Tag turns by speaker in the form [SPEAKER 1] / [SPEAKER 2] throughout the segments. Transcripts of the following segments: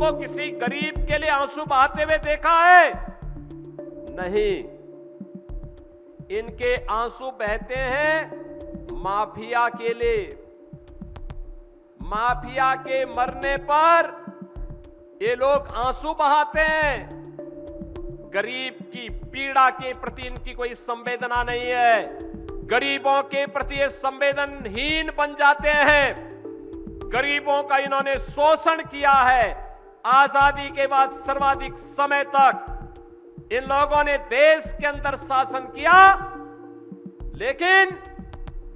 [SPEAKER 1] को किसी गरीब के लिए आंसू बहाते हुए देखा है? नहीं। इनके आंसू बहते हैं माफिया के लिए। माफिया के मरने पर ये लोग आंसू बहाते हैं। गरीब की पीड़ा के प्रति इनकी कोई संवेदना नहीं है। गरीबों के प्रति ये संवेदनहीन बन जाते हैं। गरीबों का इन्होंने शोषण किया है। आजादी के बाद सर्वाधिक समय तक इन लोगों ने देश के अंदर शासन किया, लेकिन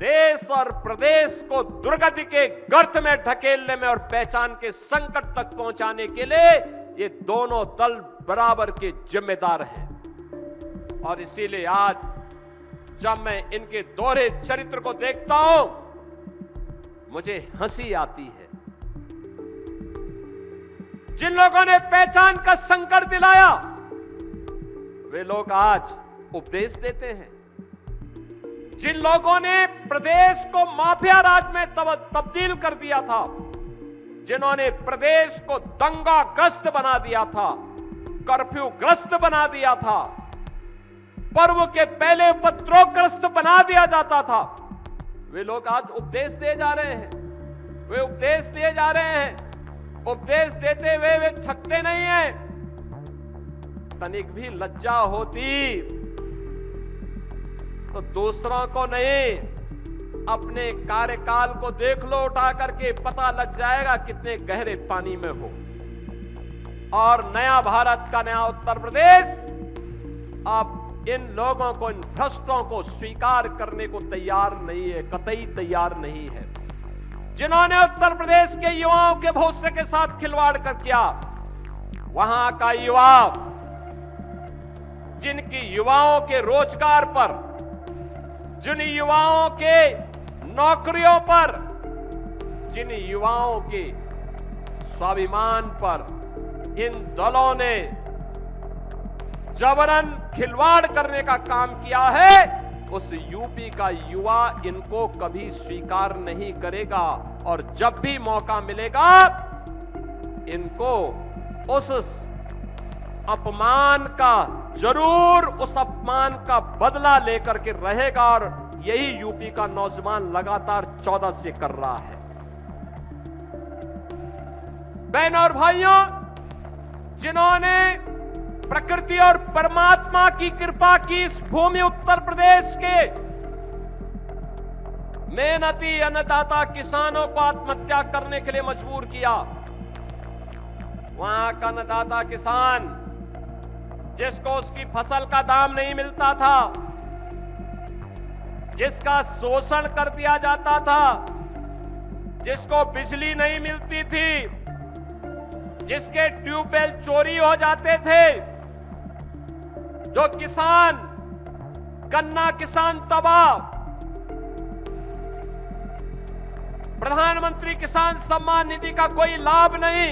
[SPEAKER 1] देश और प्रदेश को दुर्गति के गर्त में ढकेलने में और पहचान के संकट तक पहुंचाने के लिए ये दोनों दल बराबर के जिम्मेदार हैं। और इसीलिए आज जब मैं इनके दोहरे चरित्र को देखता हूं, मुझे हंसी आती है। जिन लोगों ने पहचान का संकट दिलाया, वे लोग आज उपदेश देते हैं। जिन लोगों ने प्रदेश को माफिया राज में तब्दील कर दिया था, जिन्होंने प्रदेश को दंगाग्रस्त बना दिया था, कर्फ्यू ग्रस्त बना दिया था, पर्व के पहले उपद्रवग्रस्त बना दिया जाता था, वे लोग आज उपदेश दे जा रहे हैं। वे उपदेश दिए जा रहे हैं। उपदेश देते हुए वे थकते नहीं हैं। तनिक भी लज्जा होती तो दूसरों को नहीं, अपने कार्यकाल को देख लो उठा करके, पता लग जाएगा कितने गहरे पानी में हो। और नया भारत का नया उत्तर प्रदेश अब इन लोगों को, इन भ्रष्टों को स्वीकार करने को तैयार नहीं है, कतई तैयार नहीं है। जिन्होंने उत्तर प्रदेश के युवाओं के भविष्य के साथ खिलवाड़ कर किया, वहां का युवा, जिनकी युवाओं के रोजगार पर, जिन युवाओं के नौकरियों पर, जिन युवाओं के स्वाभिमान पर इन दलों ने जबरन खिलवाड़ करने का काम किया है, उस यूपी का युवा इनको कभी स्वीकार नहीं करेगा। और जब भी मौका मिलेगा, इनको उस अपमान का, जरूर उस अपमान का बदला लेकर के रहेगा। और यही यूपी का नौजवान लगातार 14 से कर रहा है। बहनों और भाइयों, जिन्होंने प्रकृति और परमात्मा की कृपा की इस भूमि उत्तर प्रदेश के मेहनती अन्नदाता किसानों को आत्महत्या करने के लिए मजबूर किया, वहां का अन्नदाता किसान, जिसको उसकी फसल का दाम नहीं मिलता था, जिसका शोषण कर दिया जाता था, जिसको बिजली नहीं मिलती थी, जिसके ट्यूबवेल चोरी हो जाते थे, जो किसान, गन्ना किसान तबाह, प्रधानमंत्री किसान सम्मान निधि का कोई लाभ नहीं,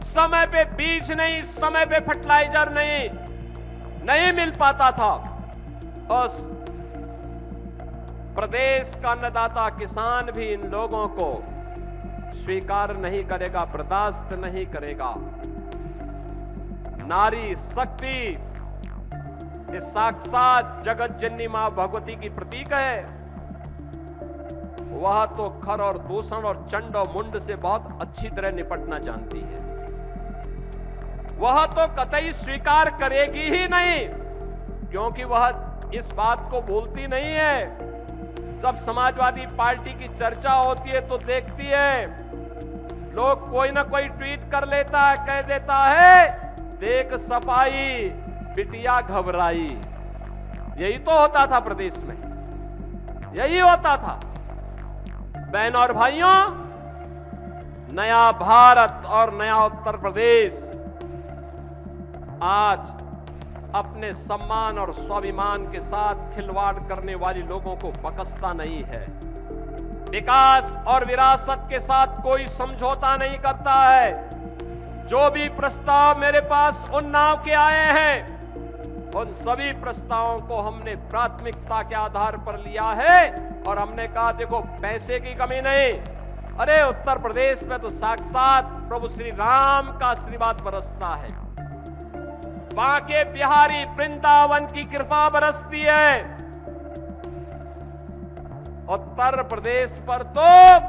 [SPEAKER 1] समय पे बीज नहीं, समय पे फर्टिलाइजर नहीं मिल पाता था। उस प्रदेश का अन्नदाता किसान भी इन लोगों को स्वीकार नहीं करेगा, बर्दाश्त नहीं करेगा। नारी शक्ति ये साक्षात जगत जननी मां भगवती की प्रतीक है। वह तो खर और दूषण और चंड और मुंड से बहुत अच्छी तरह निपटना जानती है। वह तो कतई स्वीकार करेगी ही नहीं, क्योंकि वह इस बात को भूलती नहीं है। जब समाजवादी पार्टी की चर्चा होती है तो देखती है, लोग कोई ना कोई ट्वीट कर लेता है, कह देता है, देख सफाई बिटिया घबराई। यही तो होता था प्रदेश में, यही होता था। बहनों और भाइयों, नया भारत और नया उत्तर प्रदेश आज अपने सम्मान और स्वाभिमान के साथ खिलवाड़ करने वाले लोगों को बख्शता नहीं है। विकास और विरासत के साथ कोई समझौता नहीं करता है। जो भी प्रस्ताव मेरे पास उन्नाव के आए हैं, उन सभी प्रस्तावों को हमने प्राथमिकता के आधार पर लिया है और हमने कहा, देखो पैसे की कमी नहीं, अरे उत्तर प्रदेश में तो साक्षात प्रभु श्री राम का आशीर्वाद बरसता है, बांके बिहारी वृंदावन की कृपा बरसती है। उत्तर प्रदेश पर तो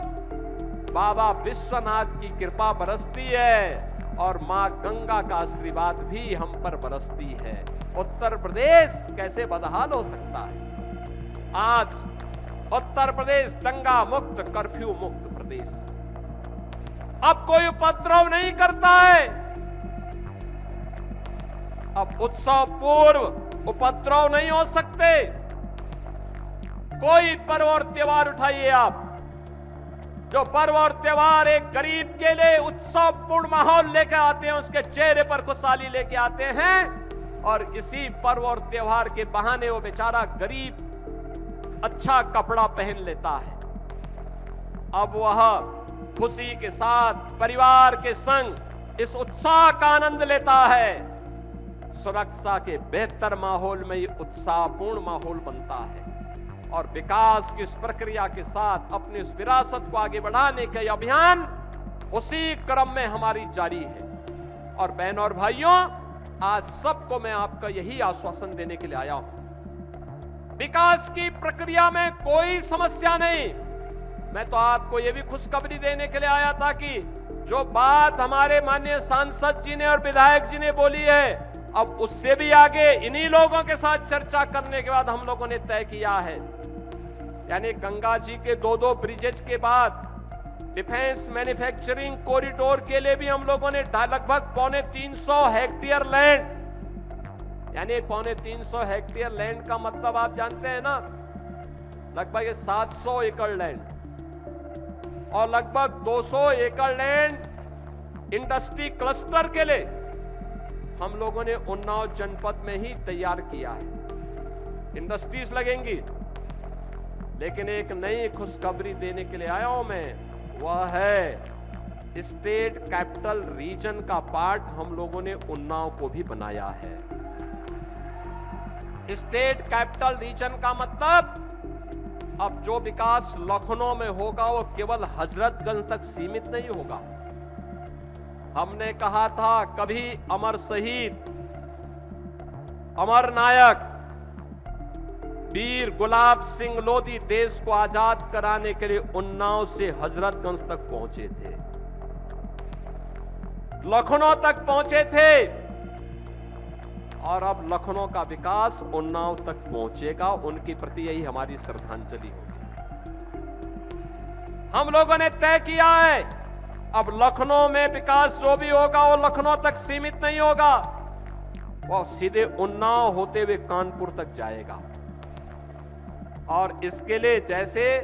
[SPEAKER 1] बाबा विश्वनाथ की कृपा बरसती है और मां गंगा का आशीर्वाद भी हम पर बरसती है। उत्तर प्रदेश कैसे बदहाल हो सकता है? आज उत्तर प्रदेश दंगा मुक्त, कर्फ्यू मुक्त प्रदेश। अब कोई उपद्रव नहीं करता है। अब उत्सव पूर्व उपद्रव नहीं हो सकते। कोई पर्व और त्योहार उठाइए आप, जो पर्व और त्योहार एक गरीब के लिए उत्सवपूर्ण माहौल लेकर आते हैं, उसके चेहरे पर खुशहाली लेके आते हैं, और इसी पर्व और त्योहार के बहाने वो बेचारा गरीब अच्छा कपड़ा पहन लेता है। अब वह खुशी के साथ परिवार के संग इस उत्साह का आनंद लेता है। सुरक्षा के बेहतर माहौल में ये उत्साहपूर्ण माहौल बनता है और विकास की इस प्रक्रिया के साथ अपनी इस विरासत को आगे बढ़ाने का अभियान उसी क्रम में हमारी जारी है। और बहनों और भाइयों, आज सबको मैं आपका यही आश्वासन देने के लिए आया हूं, विकास की प्रक्रिया में कोई समस्या नहीं। मैं तो आपको यह भी खुशखबरी देने के लिए आया था कि जो बात हमारे माननीय सांसद जी ने और विधायक जी ने बोली है, अब उससे भी आगे इन्हीं लोगों के साथ चर्चा करने के बाद हम लोगों ने तय किया है, यानी गंगा जी के 2 ब्रिजेज के बाद डिफेंस मैन्युफैक्चरिंग कॉरिडोर के लिए भी हम लोगों ने लगभग 350 हेक्टेयर लैंड, यानी 350 हेक्टेयर लैंड का मतलब आप जानते हैं ना, लगभग 700 एकड़ लैंड, और लगभग 200 एकड़ लैंड इंडस्ट्री क्लस्टर के लिए हम लोगों ने उन्नाव जनपद में ही तैयार किया है। इंडस्ट्रीज लगेंगी, लेकिन एक नई खुशखबरी देने के लिए आया हूं मैं, वह है स्टेट कैपिटल रीजन का पार्ट हम लोगों ने उन्नाव को भी बनाया है। स्टेट कैपिटल रीजन का मतलब अब जो विकास लखनऊ में होगा वो केवल हजरतगंज तक सीमित नहीं होगा। हमने कहा था कभी अमर शहीद, अमर नायक वीर गुलाब सिंह लोधी देश को आजाद कराने के लिए उन्नाव से हजरतगंज तक पहुंचे थे, लखनऊ तक पहुंचे थे, और अब लखनऊ का विकास उन्नाव तक पहुंचेगा। उनके प्रति यही हमारी श्रद्धांजलि होगी। हम लोगों ने तय किया है अब लखनऊ में विकास जो भी होगा वो लखनऊ तक सीमित नहीं होगा, वो सीधे उन्नाव होते हुए कानपुर तक जाएगा। और इसके लिए जैसे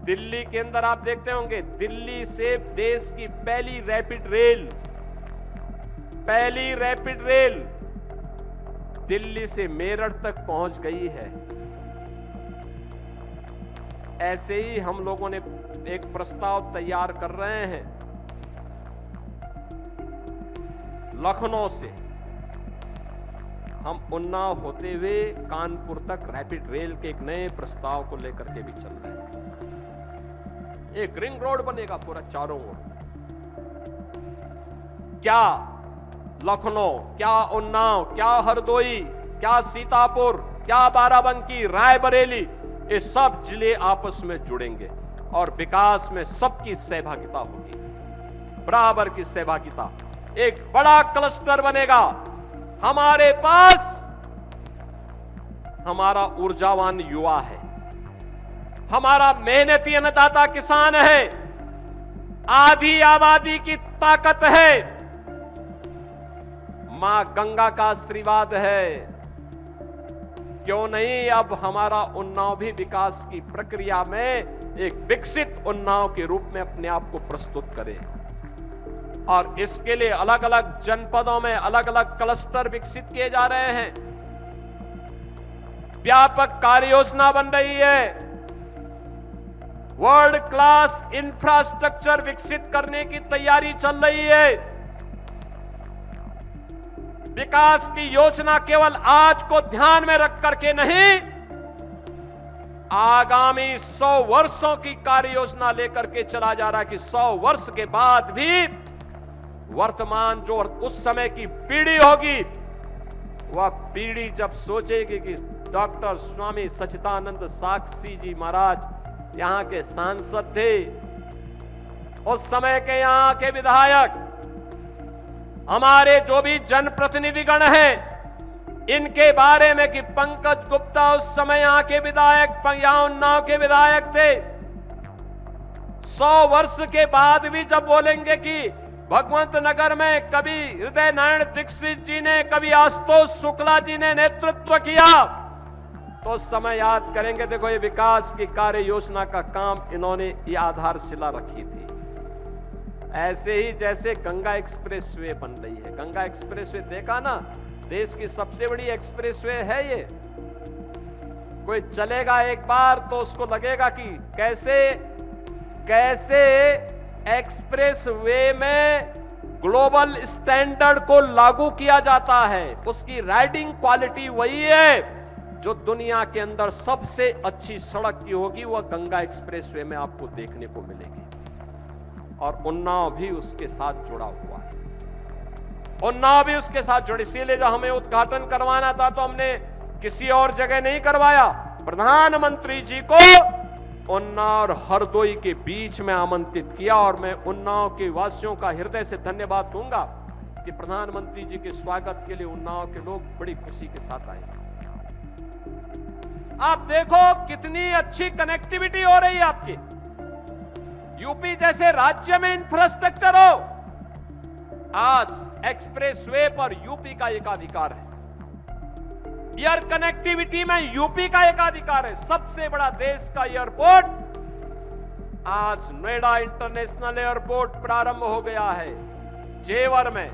[SPEAKER 1] दिल्ली के अंदर आप देखते होंगे, दिल्ली से देश की पहली रैपिड रेल दिल्ली से मेरठ तक पहुंच गई है। ऐसे ही हम लोगों ने एक प्रस्ताव तैयार कर रहे हैं, लखनऊ से हम उन्नाव होते हुए कानपुर तक रैपिड रेल के एक नए प्रस्ताव को लेकर के भी चल रहे हैं। एक रिंग रोड बनेगा पूरा चारों ओर। क्या लखनऊ, क्या उन्नाव, क्या हरदोई, क्या सीतापुर, क्या बाराबंकी, रायबरेली, ये सब जिले आपस में जुड़ेंगे और विकास में सबकी सहभागिता होगी, बराबर की सहभागिता। एक बड़ा क्लस्टर बनेगा। हमारे पास हमारा ऊर्जावान युवा है, हमारा मेहनती अन्नदाता किसान है, आधी आबादी की ताकत है, मां गंगा का आशीर्वाद है। क्यों नहीं अब हमारा उन्नाव भी विकास की प्रक्रिया में एक विकसित उन्नाव के रूप में अपने आप को प्रस्तुत करे। और इसके लिए अलग अलग जनपदों में अलग अलग क्लस्टर विकसित किए जा रहे हैं, व्यापक कार्य योजना बन रही है, वर्ल्ड क्लास इंफ्रास्ट्रक्चर विकसित करने की तैयारी चल रही है। विकास की योजना केवल आज को ध्यान में रख करके नहीं, आगामी 100 वर्षों की कार्य योजना लेकर के चला जा रहा है कि 100 वर्ष के बाद भी वर्तमान जो उस समय की पीढ़ी होगी, वह पीढ़ी जब सोचेगी कि डॉक्टर स्वामी सच्चिदानंद साक्षी जी महाराज यहां के सांसद थे, उस समय के यहां के विधायक, हमारे जो भी जनप्रतिनिधिगण हैं, इनके बारे में कि पंकज गुप्ता उस समय यहां के विधायक, यहां उन्नाव के विधायक थे, 100 वर्ष के बाद भी जब बोलेंगे कि भगवंत नगर में कभी हृदय नारायण दीक्षित जी ने, कभी आशुतोष शुक्ला जी ने नेतृत्व किया, तो उस समय याद करेंगे देखो ये विकास की कार्य योजना का काम इन्होंने ये आधारशिला रखी थी। ऐसे ही जैसे गंगा एक्सप्रेसवे बन रही है, गंगा एक्सप्रेसवे देखा ना, देश की सबसे बड़ी एक्सप्रेसवे है ये। कोई चलेगा एक बार तो उसको लगेगा कि कैसे एक्सप्रेसवे में ग्लोबल स्टैंडर्ड को लागू किया जाता है। उसकी राइडिंग क्वालिटी वही है जो दुनिया के अंदर सबसे अच्छी सड़क की होगी, वह गंगा एक्सप्रेसवे में आपको देखने को मिलेगी। और उन्नाव भी उसके साथ जुड़ा हुआ है, उन्नाव भी उसके साथ जुड़ी। इसीलिए जब हमें उद्घाटन करवाना था तो हमने किसी और जगह नहीं करवाया, प्रधानमंत्री जी को उन्नाव और हरदोई के बीच में आमंत्रित किया। और मैं उन्नाव के वासियों का हृदय से धन्यवाद दूंगा कि प्रधानमंत्री जी के स्वागत के लिए उन्नाव के लोग बड़ी खुशी के साथ आए। आप देखो कितनी अच्छी कनेक्टिविटी हो रही है आपकी। यूपी जैसे राज्य में इंफ्रास्ट्रक्चर हो, आज एक्सप्रेसवे पर यूपी का एकाधिकार है, एयर कनेक्टिविटी में यूपी का एकाधिकार है। सबसे बड़ा देश का एयरपोर्ट आज नोएडा इंटरनेशनल एयरपोर्ट प्रारंभ हो गया है जेवर में।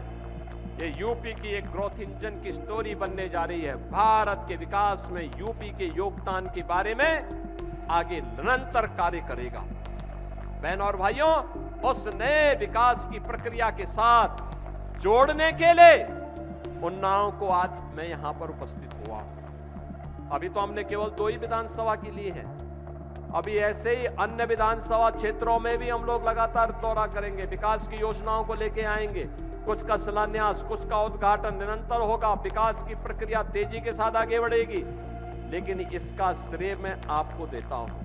[SPEAKER 1] ये यूपी की एक ग्रोथ इंजन की स्टोरी बनने जा रही है। भारत के विकास में यूपी के योगदान के बारे में आगे निरंतर कार्य करेगा। बहनों और भाइयों, उस नए विकास की प्रक्रिया के साथ जोड़ने के लिए उन्नाव को आज मैं यहां पर उपस्थित हुआ। अभी तो हमने केवल 2 ही विधानसभा की ली है, अभी ऐसे ही अन्य विधानसभा क्षेत्रों में भी हम लोग लगातार दौरा करेंगे, विकास की योजनाओं को लेके आएंगे। कुछ का शिलान्यास, कुछ का उद्घाटन निरंतर होगा। विकास की प्रक्रिया तेजी के साथ आगे बढ़ेगी, लेकिन इसका श्रेय मैं आपको देता हूं।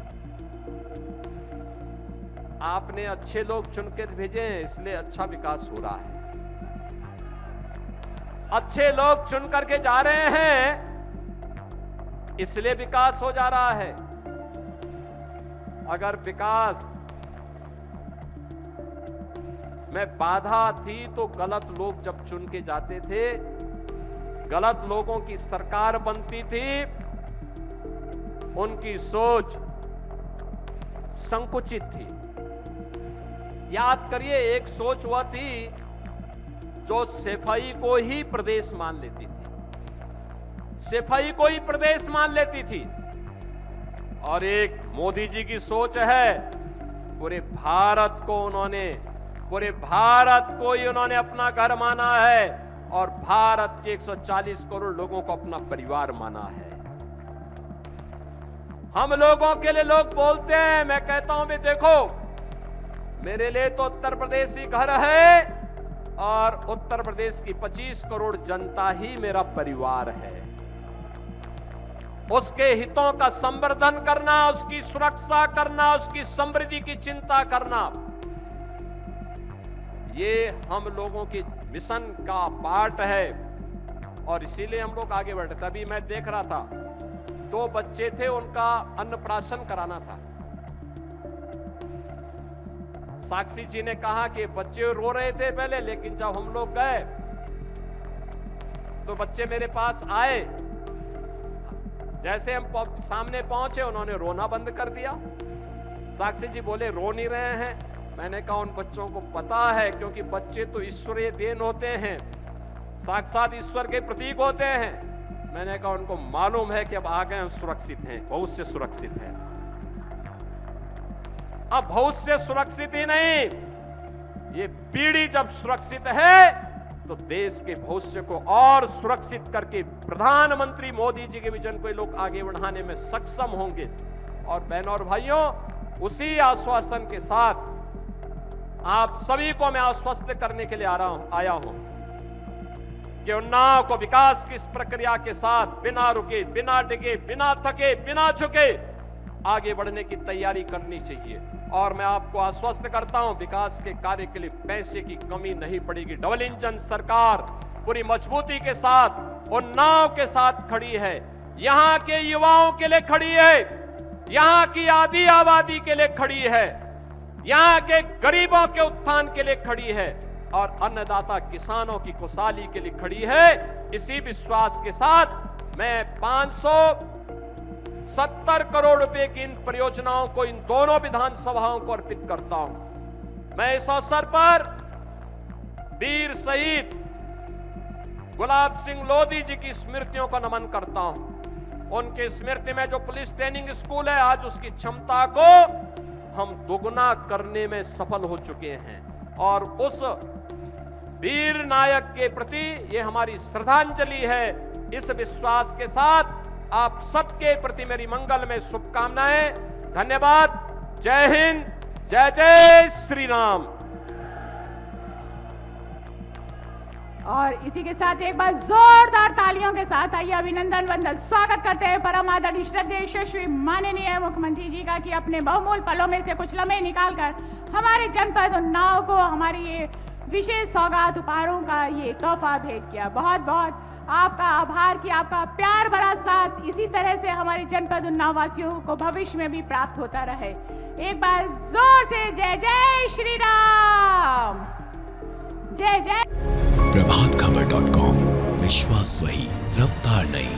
[SPEAKER 1] आपने अच्छे लोग चुन के भेजे हैं, इसलिए अच्छा विकास हो रहा है। अच्छे लोग चुन करके जा रहे हैं, इसलिए विकास हो जा रहा है। अगर विकास में बाधा थी तो गलत लोग जब चुन के जाते थे, गलत लोगों की सरकार बनती थी, उनकी सोच संकुचित थी। याद करिए, एक सोच वह थी जो सिपाही को ही प्रदेश मान लेती थी, सिपाही को ही प्रदेश मान लेती थी। और एक मोदी जी की सोच है, पूरे भारत को ही उन्होंने अपना घर माना है और भारत के 140 करोड़ लोगों को अपना परिवार माना है। हम लोगों के लिए लोग बोलते हैं, मैं कहता हूं भी देखो, मेरे लिए तो उत्तर प्रदेश ही घर है और उत्तर प्रदेश की 25 करोड़ जनता ही मेरा परिवार है। उसके हितों का संवर्धन करना, उसकी सुरक्षा करना, उसकी समृद्धि की चिंता करना, ये हम लोगों के मिशन का पार्ट है। और इसीलिए हम लोग आगे बढ़े। तभी मैं देख रहा था, 2 बच्चे थे, उनका अन्नप्राशन कराना था। साक्षी जी ने कहा कि बच्चे रो रहे थे पहले, लेकिन जब हम लोग गए तो बच्चे मेरे पास आए। जैसे हम सामने पहुंचे, उन्होंने रोना बंद कर दिया। साक्षी जी बोले, रो नहीं रहे हैं? मैंने कहा उन बच्चों को पता है, क्योंकि बच्चे तो ईश्वरीय देन होते हैं, साक्षात ईश्वर के प्रतीक होते हैं। मैंने कहा उनको मालूम है कि अब आ गए, सुरक्षित हैं, बहुत से सुरक्षित हैं। अब बहुत से सुरक्षित ही नहीं, ये पीढ़ी जब सुरक्षित है तो देश के भविष्य को और सुरक्षित करके प्रधानमंत्री मोदी जी के विजन को लोग आगे बढ़ाने में सक्षम होंगे। और बहनों और भाइयों, उसी आश्वासन के साथ आप सभी को मैं आश्वस्त करने के लिए आया हूं कि उन्नाव को विकास की इस प्रक्रिया के साथ बिना रुके, बिना डिगे, बिना थके, बिना झुके आगे बढ़ने की तैयारी करनी चाहिए। और मैं आपको आश्वस्त करता हूं, विकास के कार्य के लिए पैसे की कमी नहीं पड़ेगी। डबल इंजन सरकार पूरी मजबूती के साथ उन्नाव के साथ खड़ी है, यहां के युवाओं के लिए खड़ी है, यहां की आधी आबादी के लिए खड़ी है, यहां के गरीबों के उत्थान के लिए खड़ी है और अन्नदाता किसानों की खुशहाली के लिए खड़ी है। इसी विश्वास के साथ मैं 570 करोड़ रुपए की इन परियोजनाओं को इन दोनों विधानसभाओं को अर्पित करता हूं। मैं इस अवसर पर वीर शहीद गुलाब सिंह लोधी जी की स्मृतियों का नमन करता हूं। उनकी स्मृति में जो पुलिस ट्रेनिंग स्कूल है, आज उसकी क्षमता को हम दोगुना करने में सफल हो चुके हैं और उस वीर नायक के प्रति ये हमारी श्रद्धांजलि है। इस विश्वास के साथ आप सबके प्रति मेरी मंगलमय शुभकामनाएं। धन्यवाद। जय हिंद, जय जय श्री राम।
[SPEAKER 2] और इसी के साथ एक बार जोरदार तालियों के साथ आइए अभिनंदन वंदन स्वागत करते हैं परम आदरणीय श्रद्धेय यशस्वी माननीय मुख्यमंत्री जी का कि अपने बहुमूल्य पलों में से कुछ लम्हे निकालकर हमारे जनपद उन्नाव को हमारी ये विशेष सौगात उपहारों का ये तोहफा भेंट किया। बहुत बहुत आपका आभार कि आपका प्यार भरा साथ इसी तरह से हमारे जनपद उन्नाव वासियों को भविष्य में भी प्राप्त होता रहे। एक बार जोर से जय जय श्री राम, जय जय।
[SPEAKER 3] प्रभातखबर.com, विश्वास वही, रफ्तार नहीं।